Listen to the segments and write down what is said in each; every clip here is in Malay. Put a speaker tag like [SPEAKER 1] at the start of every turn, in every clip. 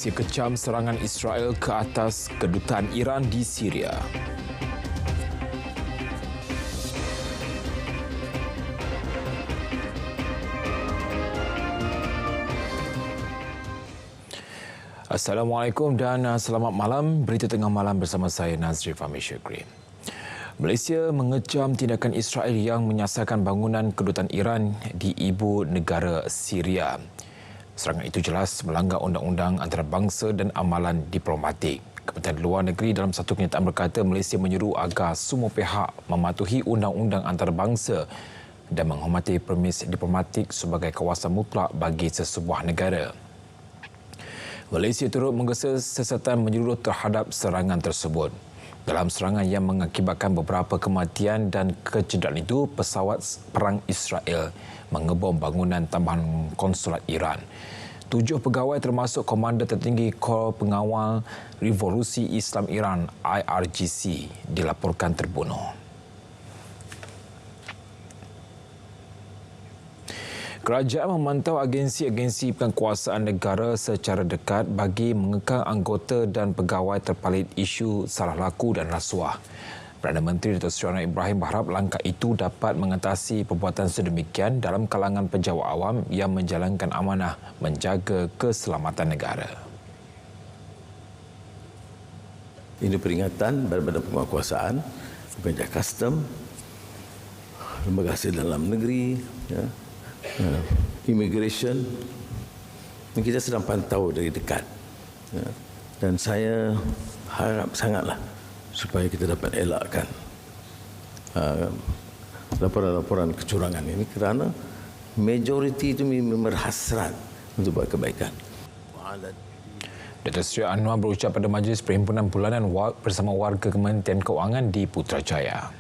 [SPEAKER 1] Malaysia kecam serangan Israel ke atas kedutaan Iran di Syria. Assalamualaikum dan selamat malam. Berita tengah malam bersama saya Nazri Fahmi Syakri. Malaysia mengecam tindakan Israel yang menyasarkan bangunan kedutaan Iran di ibu negara Syria. Serangan itu jelas melanggar undang-undang antarabangsa dan amalan diplomatik. Kementerian Luar Negeri dalam satu kenyataan berkata Malaysia menyuruh agar semua pihak mematuhi undang-undang antarabangsa dan menghormati permis diplomatik sebagai kawasan mutlak bagi sesebuah negara. Malaysia turut menggesa siasatan menyeluruh terhadap serangan tersebut. Dalam serangan yang mengakibatkan beberapa kematian dan kecederaan itu, pesawat perang Israel mengebom bangunan tambahan konsulat Iran. 7 pegawai termasuk Komander Tertinggi Kor Pengawal Revolusi Islam Iran IRGC dilaporkan terbunuh. Kerajaan memantau agensi-agensi penguasaan negara secara dekat bagi mengekang anggota dan pegawai terpalit isu salah laku dan rasuah. Perdana Menteri Datuk Seri Anwar Ibrahim berharap langkah itu dapat mengatasi perbuatan sedemikian dalam kalangan pejabat awam yang menjalankan amanah menjaga keselamatan negara.
[SPEAKER 2] Ini peringatan daripada penguasaan, penjaga custom, lembaga hasil dalam negeri, immigration. Kita sedang pantau dari dekat, dan saya harap sangatlah supaya kita dapat elakkan laporan-laporan kecurangan ini, kerana majoriti itu berhasrat untuk buat kebaikan.
[SPEAKER 1] Datuk Seri Anwar berucap pada Majlis Perhimpunan Bulanan bersama warga Kementerian Keuangan di Putrajaya.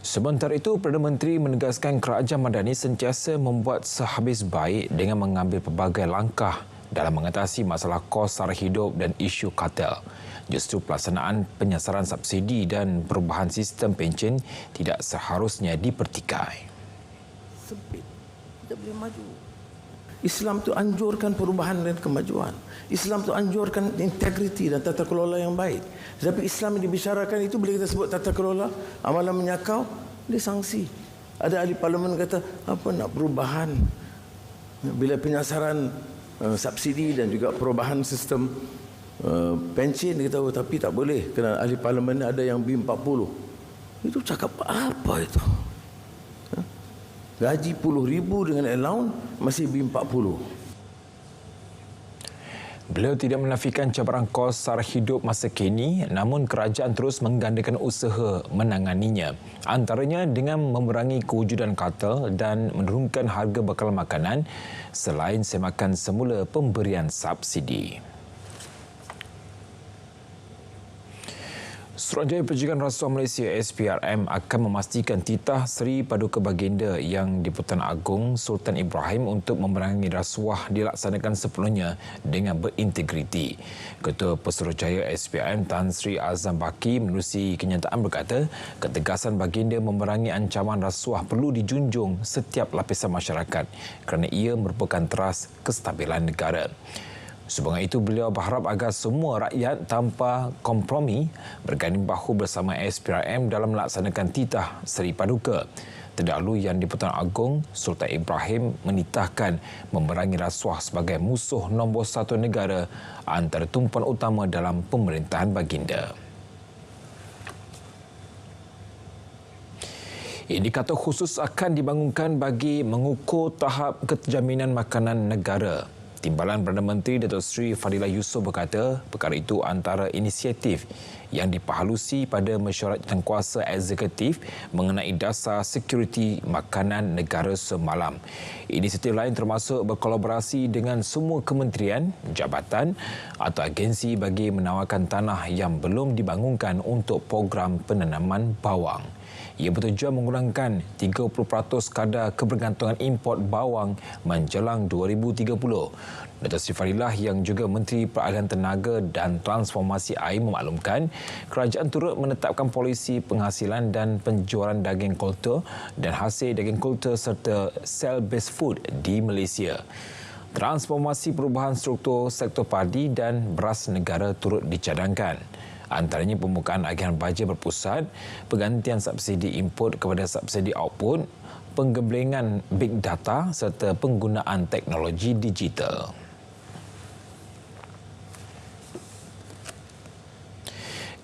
[SPEAKER 1] Sementara itu, Perdana Menteri menegaskan kerajaan Madani sentiasa membuat sehabis baik dengan mengambil pelbagai langkah dalam mengatasi masalah kos sara hidup dan isu kartel. Justru pelaksanaan penyasaran subsidi dan perubahan sistem pencen tidak seharusnya dipertikai.
[SPEAKER 2] Sempit, kita boleh maju. Islam itu anjurkan perubahan dan kemajuan. Islam itu anjurkan integriti dan tata kelola yang baik. Tapi Islam yang dibicarakan itu, bila kita sebut tata kelola, amalan menyakau, dia sanksi. Ada ahli parlimen kata, apa nak perubahan? Bila penyasaran subsidi dan juga perubahan sistem pencen, kita tahu, tapi tak boleh kerana ahli parlimen ada yang B40. Itu cakap apa itu? Gaji puluh ribu dengan allowance masih B40.
[SPEAKER 1] Beliau tidak menafikan cabaran kos sara hidup masa kini, namun kerajaan terus menggandakan usaha menanganinya, antaranya dengan memerangi kewujudan kartel dan menurunkan harga bekalan makanan selain semakan semula pemberian subsidi. Suruhanjaya Pencegahan Rasuah Malaysia SPRM akan memastikan titah Seri Paduka Baginda yang di-Pertuan Agong Sultan Ibrahim untuk memerangi rasuah dilaksanakan sepenuhnya dengan berintegriti. Ketua Pesuruhjaya SPRM Tan Sri Azam Baki menerusi kenyataan berkata, ketegasan baginda memerangi ancaman rasuah perlu dijunjung setiap lapisan masyarakat kerana ia merupakan teras kestabilan negara. Sebagai itu, beliau berharap agar semua rakyat tanpa kompromi berganding bahu bersama SPRM dalam melaksanakan titah Seri Paduka. Terdahulu yang di-Pertuan Agong Sultan Ibrahim menitahkan memerangi rasuah sebagai musuh nombor 1 negara antara tumpuan utama dalam pemerintahan baginda. Indikator khusus akan dibangunkan bagi mengukur tahap kejaminan makanan negara. Timbalan Perdana Menteri Datuk Seri Fadilah Yusof berkata perkara itu antara inisiatif yang diperhalusi pada mesyuarat jawatankuasa eksekutif mengenai dasar sekuriti makanan negara semalam. Inisiatif lain termasuk berkolaborasi dengan semua kementerian, jabatan atau agensi bagi menawarkan tanah yang belum dibangunkan untuk program penanaman bawang. Ia bertujuan mengurangkan 30% kadar kebergantungan import bawang menjelang 2030. Datuk Seri Fadilah yang juga Menteri Peralihan Tenaga dan Transformasi Air memaklumkan kerajaan turut menetapkan polisi penghasilan dan penjualan daging kultur dan hasil daging kultur serta cell-based food di Malaysia. Transformasi perubahan struktur sektor padi dan beras negara turut dicadangkan. Antaranya pembukaan agihan baja berpusat, penggantian subsidi input kepada subsidi output, penggemblengan big data serta penggunaan teknologi digital.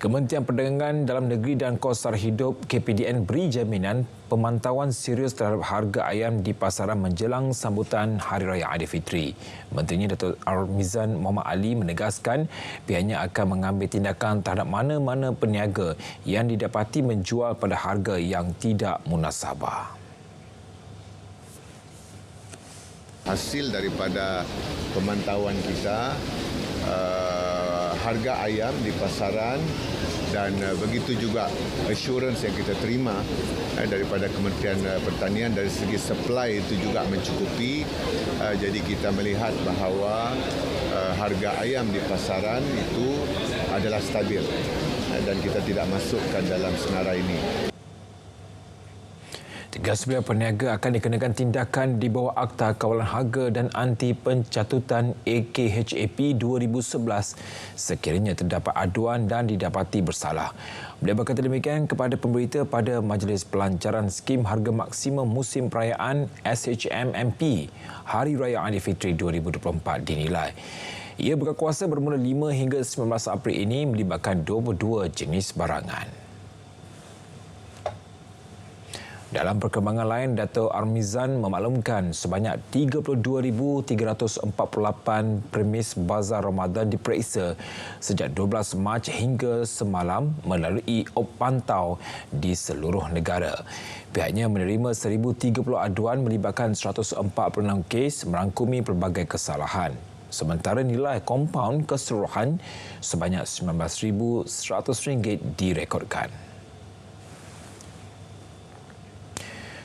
[SPEAKER 1] Kementerian Perdagangan Dalam Negeri dan Kos Sara Hidup KPDN beri jaminan pemantauan serius terhadap harga ayam di pasaran menjelang sambutan Hari Raya Aidilfitri. Menterinya Datuk Armizan Muhammad Ali menegaskan pihaknya akan mengambil tindakan terhadap mana-mana peniaga yang didapati menjual pada harga yang tidak munasabah.
[SPEAKER 3] Hasil daripada pemantauan kita, harga ayam di pasaran dan begitu juga assurance yang kita terima daripada Kementerian Pertanian dari segi supply itu juga mencukupi. Jadi kita melihat bahawa harga ayam di pasaran itu adalah stabil dan kita tidak masukkan dalam senarai ini.
[SPEAKER 1] 39 peniaga akan dikenakan tindakan di bawah Akta Kawalan Harga dan Anti Pencatutan AKHAP 2011 sekiranya terdapat aduan dan didapati bersalah. Beliau berkata demikian kepada pemberita pada Majlis Pelancaran Skim Harga Maksimum Musim Perayaan SHMMP Hari Raya Aidilfitri 2024 dinilai. Ia berkuasa bermula 5 hingga 19 April ini melibatkan 22 jenis barangan. Dalam perkembangan lain, Datuk Armizan memaklumkan sebanyak 32,348 premis bazar Ramadan diperiksa sejak 12 Mac hingga semalam melalui op pantau di seluruh negara. Pihaknya menerima 1,030 aduan melibatkan 146 kes merangkumi pelbagai kesalahan. Sementara nilai kompaun keseluruhan sebanyak RM19,100 direkodkan.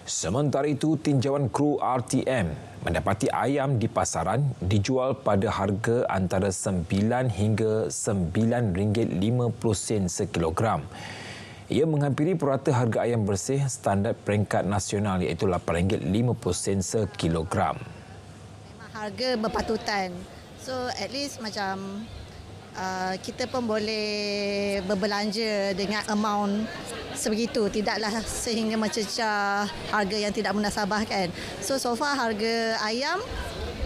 [SPEAKER 1] Sementara itu, tinjauan kru RTM mendapati ayam di pasaran dijual pada harga antara RM9 hingga RM9.50 sekilogram. Ia menghampiri purata harga ayam bersih standard peringkat nasional iaitu RM8.50 sekilogram.
[SPEAKER 4] Memang harga berpatutan. So at least macam kita pun boleh berbelanja dengan amount sebegitu, tidaklah sehingga mencecah harga yang tidak munasabah kan. So far harga ayam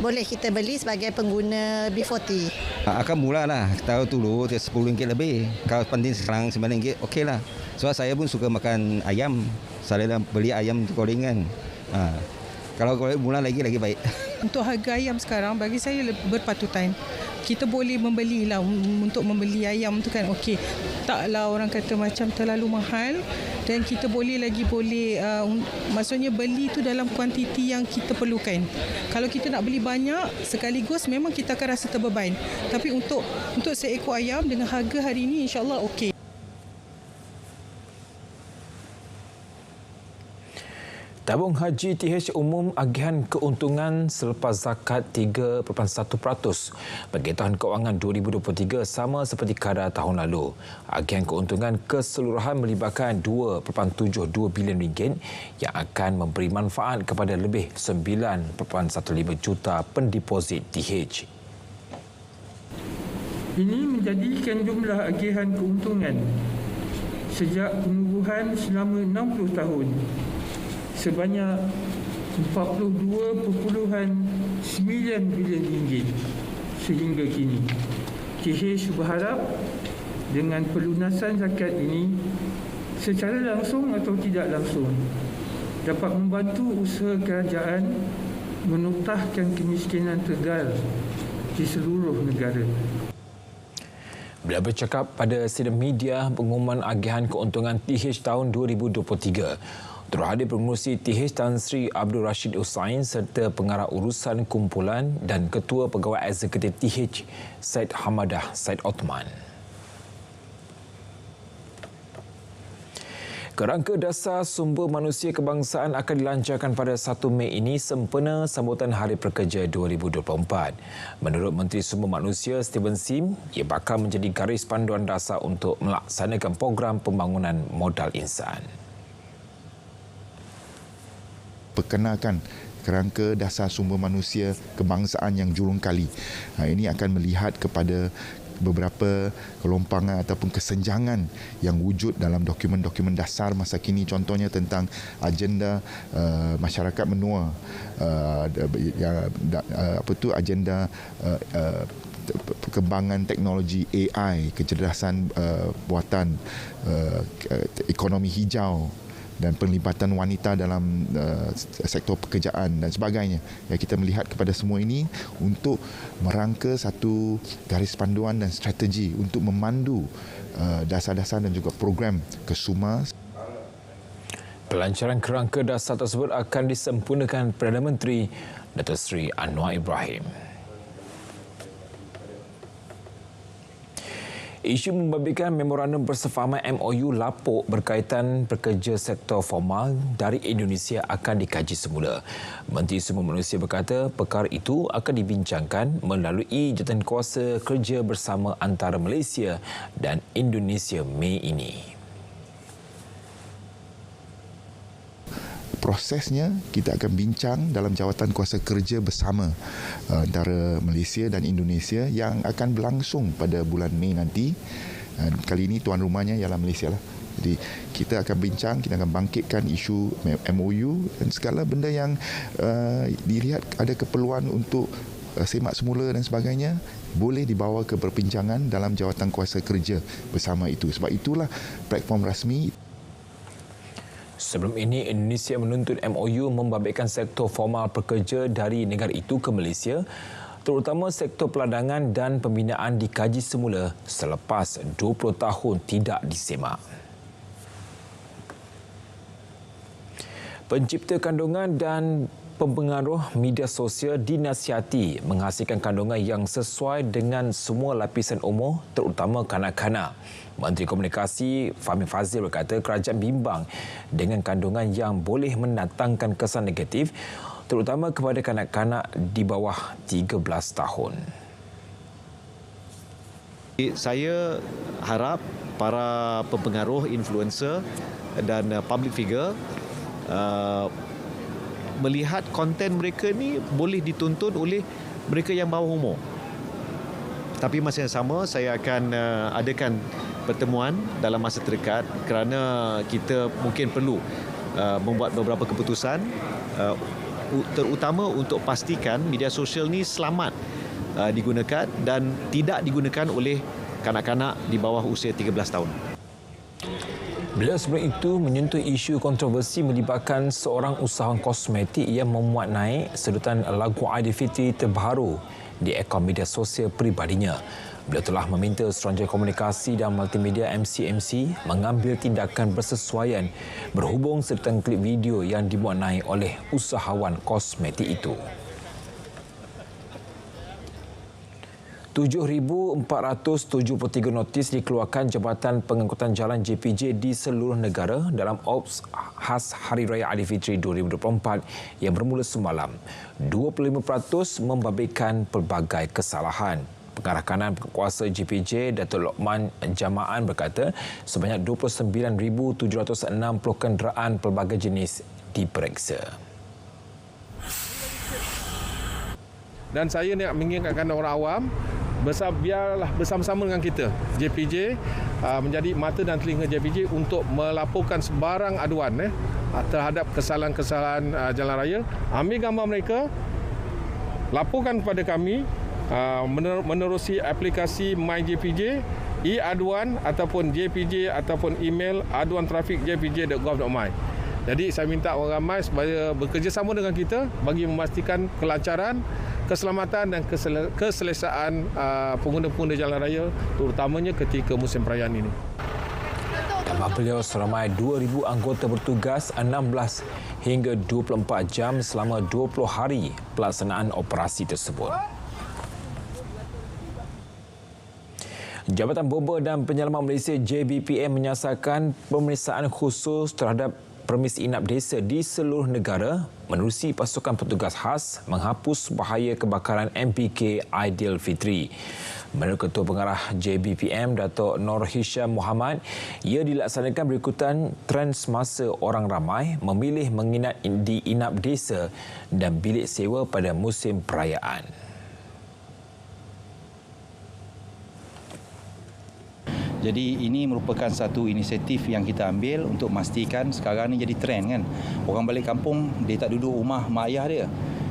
[SPEAKER 4] boleh kita beli sebagai pengguna B40.
[SPEAKER 5] Akan murah lah, tahu dulu RM10 lebih. Kalau penting sekarang RM9 okey lah. Sebab saya pun suka makan ayam, saya beli ayam gorengan. Kalau murah lagi baik.
[SPEAKER 6] Untuk harga ayam sekarang bagi saya berpatutan. Kita boleh membelilah untuk membeli ayam tu kan okey. Taklah orang kata macam terlalu mahal dan kita boleh maksudnya beli tu dalam kuantiti yang kita perlukan. Kalau kita nak beli banyak sekaligus memang kita akan rasa terbeban. Tapi untuk seekor ayam dengan harga hari ini insya-Allah okey.
[SPEAKER 1] Tabung Haji TH umum agihan keuntungan selepas zakat 3.1%. Bagi tahun kewangan 2023 sama seperti kadar tahun lalu. Agihan keuntungan keseluruhan melibatkan RM2.72 bilion yang akan memberi manfaat kepada lebih 9.15 juta pendeposit TH.
[SPEAKER 7] Ini menjadikan jumlah agihan keuntungan sejak penubuhan selama 60 tahun sebanyak RM42.9 bilion sehingga kini. TH berharap dengan pelunasan zakat ini secara langsung atau tidak langsung dapat membantu usaha kerajaan menutahkan kemiskinan tegal di seluruh negara.
[SPEAKER 1] Beliau bercakap pada sidang media pengumuman agihan keuntungan TH tahun 2023. Turut hadir pengerusi TH Tan Sri Abdul Rashid Hussain serta pengarah urusan kumpulan dan ketua pegawai eksekutif TH Syed Hamadah Syed Othman. Kerangka Dasar Sumber Manusia Kebangsaan akan dilancarkan pada 1 Mei ini sempena sambutan Hari Pekerja 2024. Menurut Menteri Sumber Manusia Stephen Sim, ia bakal menjadi garis panduan dasar untuk melaksanakan program pembangunan modal insan.
[SPEAKER 8] Perkenalkan kerangka dasar sumber manusia kebangsaan yang jurung kali. Ini akan melihat kepada beberapa kelompangan ataupun kesenjangan yang wujud dalam dokumen-dokumen dasar masa kini, contohnya tentang agenda masyarakat menua, agenda perkembangan teknologi AI, kecerdasan buatan, ekonomi hijau dan penglibatan wanita dalam sektor pekerjaan dan sebagainya. Kita melihat kepada semua ini untuk merangka satu garis panduan dan strategi untuk memandu dasar-dasar dan juga program KESUMA.
[SPEAKER 1] Pelancaran kerangka dasar tersebut akan disempurnakan Perdana Menteri Datuk Seri Anwar Ibrahim. Isu membabitkan memorandum persefahaman MOU lapuk berkaitan pekerja sektor formal dari Indonesia akan dikaji semula. Menteri Sumber Manusia berkata perkara itu akan dibincangkan melalui jawatankuasa kerja bersama antara Malaysia dan Indonesia Mei ini.
[SPEAKER 8] Prosesnya kita akan bincang dalam jawatan kuasa kerja bersama antara Malaysia dan Indonesia yang akan berlangsung pada bulan Mei nanti. Kali ini tuan rumahnya ialah Malaysia lah. Jadi kita akan bincang, kita akan bangkitkan isu MOU dan segala benda yang dilihat ada keperluan untuk semak semula dan sebagainya boleh dibawa ke perbincangan dalam jawatan kuasa kerja bersama itu. Sebab itulah platform rasmi.
[SPEAKER 1] Sebelum ini, Indonesia menuntut MOU membabitkan sektor formal pekerja dari negara itu ke Malaysia, terutama sektor peladangan dan pembinaan dikaji semula selepas 20 tahun tidak disemak. Pencipta kandungan dan pempengaruh media sosial dinasihati menghasilkan kandungan yang sesuai dengan semua lapisan umur, terutama kanak-kanak. Menteri Komunikasi Fahmi Fadzil berkata kerajaan bimbang dengan kandungan yang boleh mendatangkan kesan negatif, terutama kepada kanak-kanak di bawah 13 tahun.
[SPEAKER 9] Saya harap para pempengaruh, influencer dan public figure melihat konten mereka ni boleh ditonton oleh mereka yang bawah umur. Tapi masa yang sama saya akan adakan pertemuan dalam masa terdekat kerana kita mungkin perlu membuat beberapa keputusan terutama untuk pastikan media sosial ni selamat digunakan dan tidak digunakan oleh kanak-kanak di bawah usia 13 tahun.
[SPEAKER 1] Beliau sebelum itu menyentuh isu kontroversi melibatkan seorang usahawan kosmetik yang memuat naik sedutan lagu Aidilfitri terbaru di akaun media sosial peribadinya. Beliau telah meminta Suruhanjaya Komunikasi dan Multimedia MCMC mengambil tindakan bersesuaian berhubung sedutan klip video yang dimuat naik oleh usahawan kosmetik itu. 7,473 notis dikeluarkan Jabatan Pengangkutan Jalan JPJ di seluruh negara dalam Ops khas Hari Raya Aidilfitri 2024 yang bermula semalam. 25% membabitkan pelbagai kesalahan. Pengarah kanan kuasa JPJ, Datuk Lokman Jamaan berkata sebanyak 29,760 kenderaan pelbagai jenis diperiksa.
[SPEAKER 10] Dan saya nak mengingatkan orang awam, biarlah bersama-sama dengan kita, JPJ, menjadi mata dan telinga JPJ untuk melaporkan sebarang aduan terhadap kesalahan-kesalahan jalan raya. Ambil gambar mereka, laporkan kepada kami menerusi aplikasi MyJPJ, e-aduan ataupun JPJ ataupun email aduantrafik.jpj.gov.my. Jadi saya minta orang ramai supaya bekerjasama dengan kita bagi memastikan kelancaran, keselamatan dan keselesaan pengguna-pengguna jalan raya terutamanya ketika musim perayaan ini.
[SPEAKER 1] Tambah beliau seramai 2,000 anggota bertugas 16 hingga 24 jam selama 20 hari pelaksanaan operasi tersebut. Jabatan Bomba dan Penyelamat Malaysia JBPM menyasarkan pemeriksaan khusus terhadap premis inap desa di seluruh negara menerusi pasukan petugas khas menghapus bahaya kebakaran MPK Aidilfitri. Menurut Ketua Pengarah JBPM, Datuk Nur Hisham Muhammad, ia dilaksanakan berikutan trend semasa orang ramai memilih menginap di inap desa dan bilik sewa pada musim perayaan.
[SPEAKER 5] Jadi ini merupakan satu inisiatif yang kita ambil untuk memastikan sekarang ni jadi trend kan. Orang balik kampung dia tak duduk rumah mak ayah dia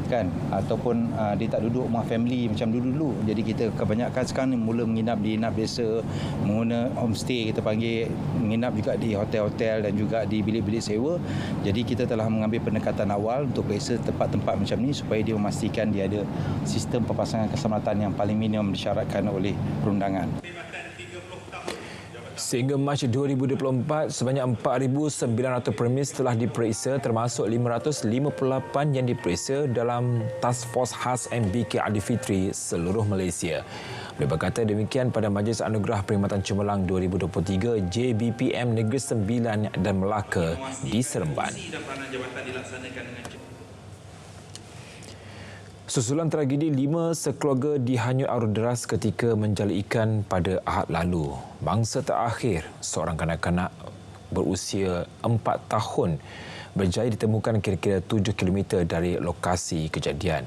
[SPEAKER 5] kan, ataupun dia tak duduk rumah family macam dulu-dulu. Jadi kita kebanyakan sekarang ni mula menginap di inap desa, menggunakan homestay kita panggil, menginap juga di hotel-hotel dan juga di bilik-bilik sewa. Jadi kita telah mengambil pendekatan awal untuk periksa tempat-tempat macam ni supaya dia memastikan dia ada sistem perpasangan keselamatan yang paling minimum disyaratkan oleh perundangan.
[SPEAKER 1] Sehingga Mac 2024, sebanyak 4,900 premis telah diperiksa termasuk 558 yang diperiksa dalam Task Force Khas MBK Aidilfitri seluruh Malaysia. Beliau berkata demikian pada Majlis Anugerah Perkhidmatan Cemerlang 2023 JBPM Negeri Sembilan dan Melaka di Seremban. Susulan tragedi 5 sekeluarga dihanyut arus deras ketika menjala ikan pada Ahad lalu. Mangsa terakhir, seorang kanak-kanak berusia 4 tahun berjaya ditemukan kira-kira 7 km dari lokasi kejadian.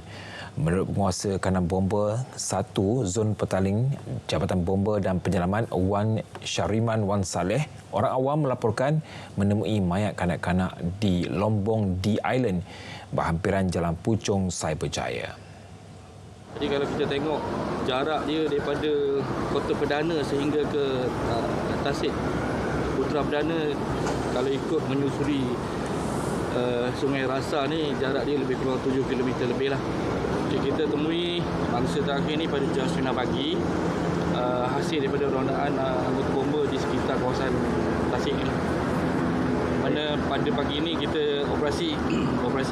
[SPEAKER 1] Menurut penguasa kanan bomba 1 Zon Petaling, Jabatan Bomba dan Penyelaman Wan Syariman Wan Saleh, orang awam melaporkan menemui mayat kanak-kanak di Lombong D Island, berhampiran Jalan Puchong, Cyberjaya.
[SPEAKER 11] Jadi kalau kita tengok jarak dia daripada Kota Perdana sehingga ke Tasik Putra Perdana, kalau ikut menyusuri Sungai Rasa ni, jarak dia lebih kurang 7 km lebih lah. Jadi kita temui mangsa terakhir ni pada jam 9 pagi, hasil daripada rondaan anggota bomba di sekitar kawasan Tasik ni. Mana pada pagi ini kita operasi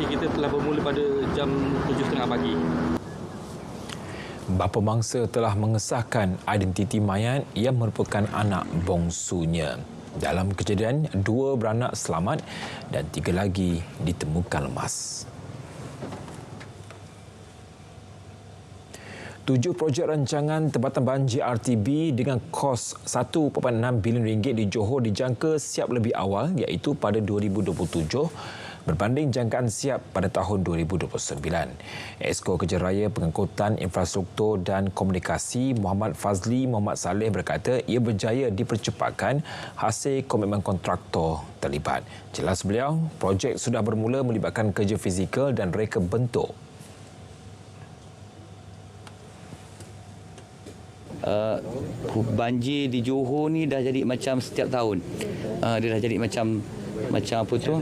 [SPEAKER 11] kita telah bermula pada jam 7.30 pagi.
[SPEAKER 1] Bapa mangsa telah mengesahkan identiti mayat yang merupakan anak bongsunya. Dalam kejadian, 2 beranak selamat dan 3 lagi ditemukan lemas. 7 projek rancangan tempatan banjir RTB dengan kos RM1.6 bilion di Johor dijangka siap lebih awal, iaitu pada 2027 berbanding jangkaan siap pada tahun 2029. Esko Kejaraya Pengangkutan Infrastruktur dan Komunikasi Muhammad Fazli Muhammad Saleh berkata ia berjaya dipercepatkan hasil komitmen kontraktor terlibat. Jelas beliau, projek sudah bermula melibatkan kerja fizikal dan reka bentuk.
[SPEAKER 12] Banjir di Johor ni dah jadi macam setiap tahun. Dia dah jadi macam apa tu?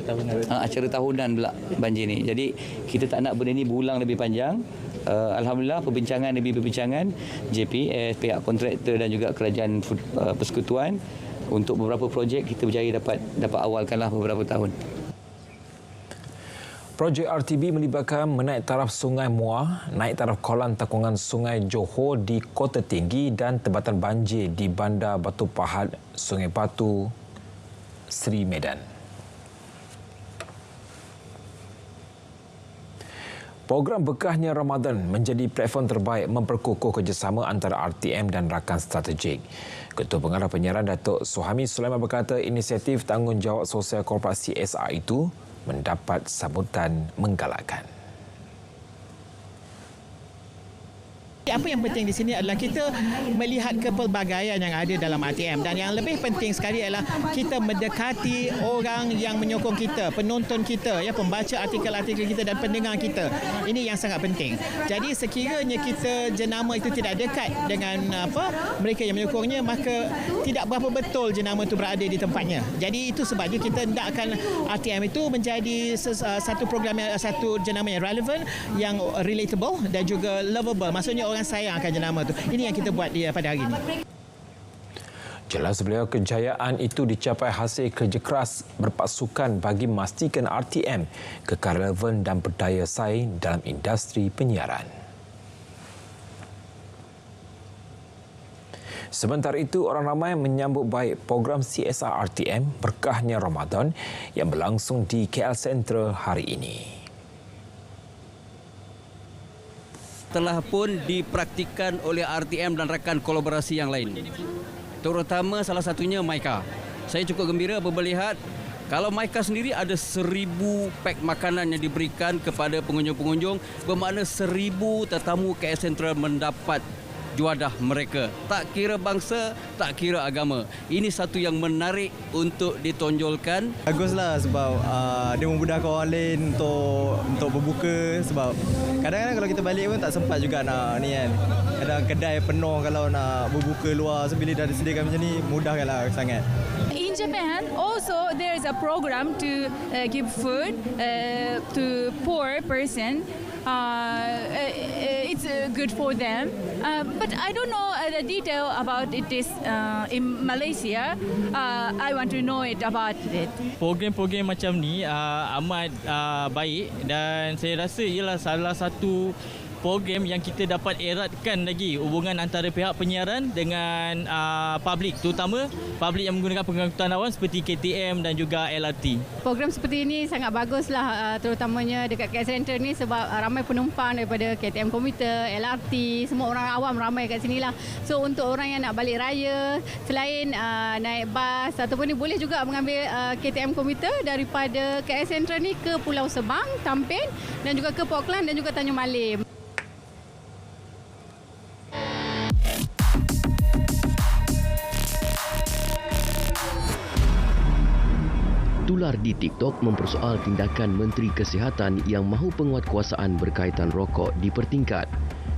[SPEAKER 12] Acara tahunan pula banjir ni. Jadi kita tak nak benda ni berulang lebih panjang. Alhamdulillah perbincangan demi perbincangan JPS, pihak kontraktor dan juga kerajaan persekutuan untuk beberapa projek kita berjaya dapat awalkanlah beberapa tahun.
[SPEAKER 1] Projek RTB melibatkan menaik taraf Sungai Muar, naik taraf kolam takungan Sungai Johor di Kota Tinggi dan tempatan banjir di Bandar Batu Pahat, Sungai Batu, Seri Medan. Program Bekahnya Ramadan menjadi platform terbaik memperkukuh kerjasama antara RTM dan rakan strategik. Ketua Pengarah Penyiaran Datuk Suhaimi Sulaiman berkata inisiatif tanggungjawab sosial korporasi SR itu mendapat sambutan menggalakkan.
[SPEAKER 13] Apa yang penting di sini adalah kita melihat kepelbagaian yang ada dalam RTM, dan yang lebih penting sekali adalah kita mendekati orang yang menyokong kita, penonton kita, ya, pembaca artikel-artikel kita dan pendengar kita. Ini yang sangat penting. Jadi sekiranya kita jenama itu tidak dekat dengan mereka yang menyokongnya, maka tidak berapa betul jenama itu berada di tempatnya. Jadi itu sebabnya kita hendakkan RTM itu menjadi satu program, satu jenama yang relevan, yang relatable dan juga lovable. Maksudnya orang sayang akan jenama itu. Ini yang kita buat pada hari ini.
[SPEAKER 1] Jelas beliau, kejayaan itu dicapai hasil kerja keras berpasukan bagi memastikan RTM kekal relevan dan berdaya saing dalam industri penyiaran. Sementara itu, orang ramai menyambut baik program CSR RTM Berkahnya Ramadan yang berlangsung di KL Sentral hari ini.
[SPEAKER 14] telah pun dipraktikkan oleh RTM dan rakan kolaborasi yang lain. Terutama salah satunya MICA. Saya cukup gembira apabila lihat kalau MICA sendiri ada 1,000 pak makanan yang diberikan kepada pengunjung-pengunjung, bermakna 1,000 tetamu KL Sentral mendapat juadah mereka. Tak kira bangsa, tak kira agama. Ini satu yang menarik untuk ditonjolkan.
[SPEAKER 15] Baguslah sebab dia memudahkan orang lain untuk berbuka, sebab kadang-kadang kalau kita balik pun tak sempat juga nak ni kan. Kadang kedai penuh kalau nak berbuka luar, so bila dah disediakan macam ni mudahkanlah sangat.
[SPEAKER 16] In Japan, also there is a program to give food to poor person. It's good for them, but I don't know the detail about it is in Malaysia. I want to know it about it.
[SPEAKER 17] Program-program macam ni amat baik dan saya rasa ialah salah satu program yang kita dapat eratkan lagi hubungan antara pihak penyiaran dengan publik, terutama publik yang menggunakan pengangkutan awam seperti KTM dan juga LRT.
[SPEAKER 18] Program seperti ini sangat baguslah, terutamanya dekat KL Sentral ni sebab ramai penumpang daripada KTM komuter, LRT, semua orang awam ramai kat sini lah. So untuk orang yang nak balik raya, selain naik bas ataupun ni boleh juga mengambil KTM komuter daripada KL Sentral ni ke Pulau Sebang, Tampin dan juga ke Port Klang dan juga Tanjung Malim.
[SPEAKER 19] Tular di TikTok mempersoal tindakan Menteri Kesihatan yang mahu penguatkuasaan berkaitan rokok dipertingkat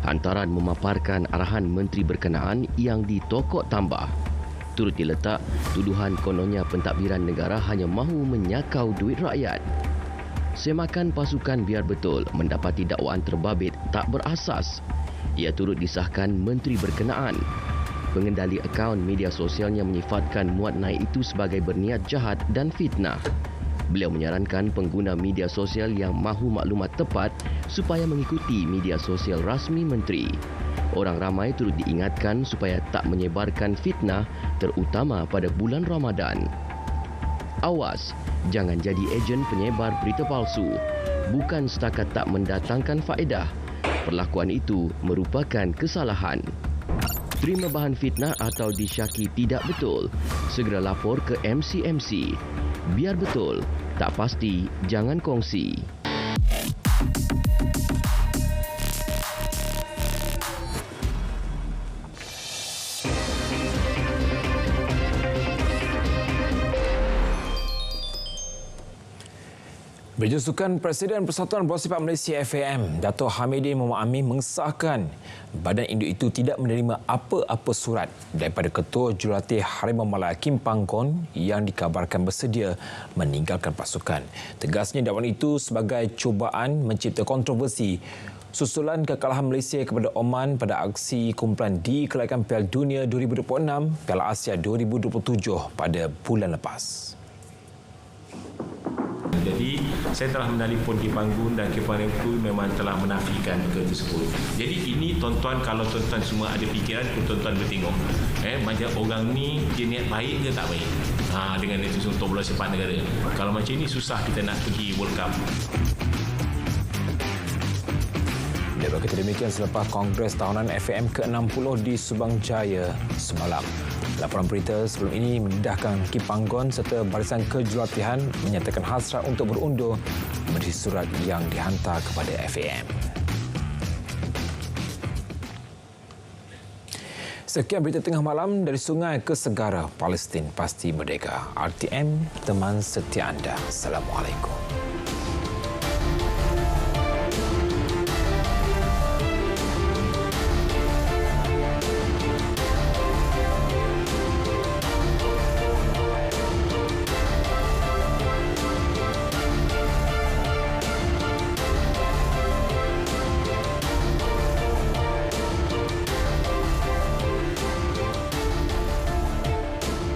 [SPEAKER 19] hantaran memaparkan arahan menteri berkenaan yang ditokok tambah. Turut diletak tuduhan kononnya pentadbiran negara hanya mahu menyakau duit rakyat. Semakan pasukan biar betul mendapati dakwaan terbabit tak berasas. Ia turut disahkan menteri berkenaan. Pengendali akaun media sosialnya menyifatkan muat naik itu sebagai berniat jahat dan fitnah. Beliau menyarankan pengguna media sosial yang mahu maklumat tepat supaya mengikuti media sosial rasmi menteri. Orang ramai turut diingatkan supaya tak menyebarkan fitnah terutama pada bulan Ramadan. Awas, jangan jadi ejen penyebar berita palsu. Bukan setakat tak mendatangkan faedah. Perlakuan itu merupakan kesalahan. Terima bahan fitnah atau disyaki tidak betul, segera lapor ke MCMC. Biar betul, tak pasti, jangan kongsi.
[SPEAKER 1] Berita sukan, Presiden Persatuan Bola Sepak Malaysia FAM, Dato' Hamidin Mohamed Amin mengesahkan badan induk itu tidak menerima apa-apa surat daripada Ketua Jurulatih Harimau Malaya Kim Panggon yang dikabarkan bersedia meninggalkan pasukan. Tegasnya dakwaan itu sebagai cubaan mencipta kontroversi susulan kekalahan Malaysia kepada Oman pada aksi kumpulan di kelaikan Piala Dunia 2026, Piala Asia 2027 pada bulan lepas.
[SPEAKER 20] Jadi saya telah menelpon Kim Panggon dan Kim Panggon itu memang telah menafikan perkara tersebut. Jadi ini tuan-tuan, kalau tuan-tuan semua ada fikiran, tuan-tuan bertengok. Macam orang ni dia niat baik ke tak baik? Dengan itu untuk bola sepak negara. Kalau macam ini susah kita nak pergi World Cup.
[SPEAKER 1] Dia berkata demikian selepas Kongres Tahunan FAM ke-60 di Subang Jaya semalam. Laporan berita sebelum ini mendedahkan Kim Panggon serta Barisan Kejurulatihan menyatakan hasrat untuk berundur menerusi surat yang dihantar kepada FAM. Sekian berita tengah malam dari Sungai ke Segara, Palestin pasti merdeka. RTM, teman setia anda. Assalamualaikum.